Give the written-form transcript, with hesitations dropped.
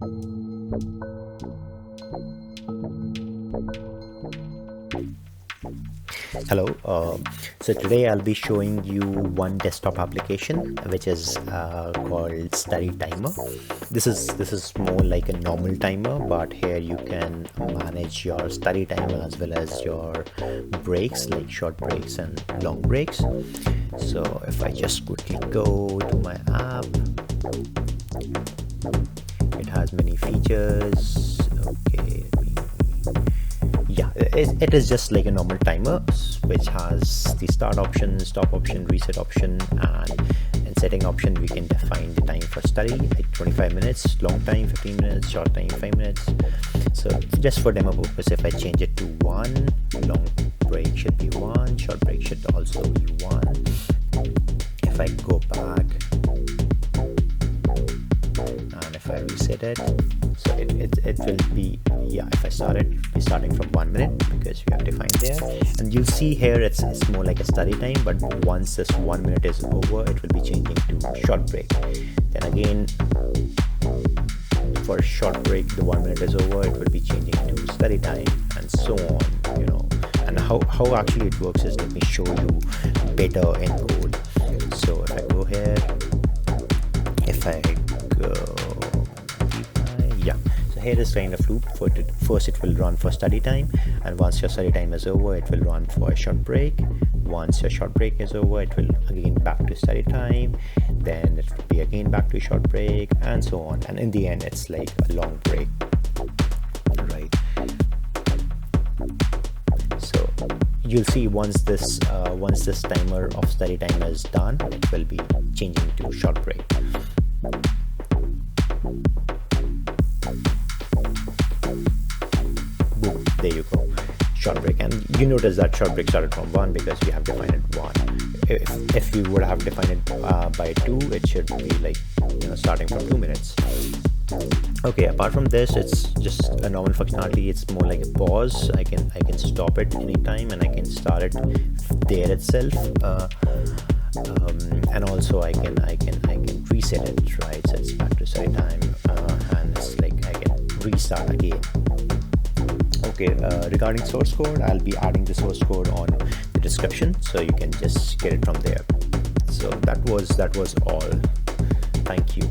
Hello. So today I'll be showing you one desktop application which is called Study Timer. This is more like a normal timer, but here you can manage your study timer as well as your breaks, like short breaks and long breaks. So if I just quickly go to my app, it has many features. Okay. Yeah, it is just like a normal timer which has the start option, stop option, reset option, and in setting option we can define the time for study like 25 minutes, long time 15 minutes, short time 5 minutes. So just for demo purpose, if I change it to 1, long break should be 1, short break should also be 1. If I go back and if I reset it, so it will be, yeah, if I start it, be starting from 1 minute because we have defined there, and you'll see here it's more like a study time, but once this 1 minute is over, it will be changing to short break. Then again, for short break, the 1 minute is over, it will be changing to study time, and so on, and how actually it works is, let me show you better in code. So if I go here, if I go, yeah, so here is kind of loop. First it will run for study time, and once your study time is over, it will run for a short break. Once your short break is over, it will again back to study time, then it will be again back to short break, and so on, and in the end it's like a long break, right? So you'll see once this timer of study time is done, it will be changing to short break. Boom, there you go, short break. And you notice that short break started from 1 because we have defined it 1. If you would have defined it by 2, it should be like starting from 2 minutes. Okay, apart from this, it's just a normal functionality. It's more like a pause. I can stop it anytime, and I can start it there itself, and also I can reset it, right? So it's back to study time, and it's like I can restart again. Okay, regarding source code, I'll be adding the source code on the description, so you can just get it from there. So that was all. Thank you.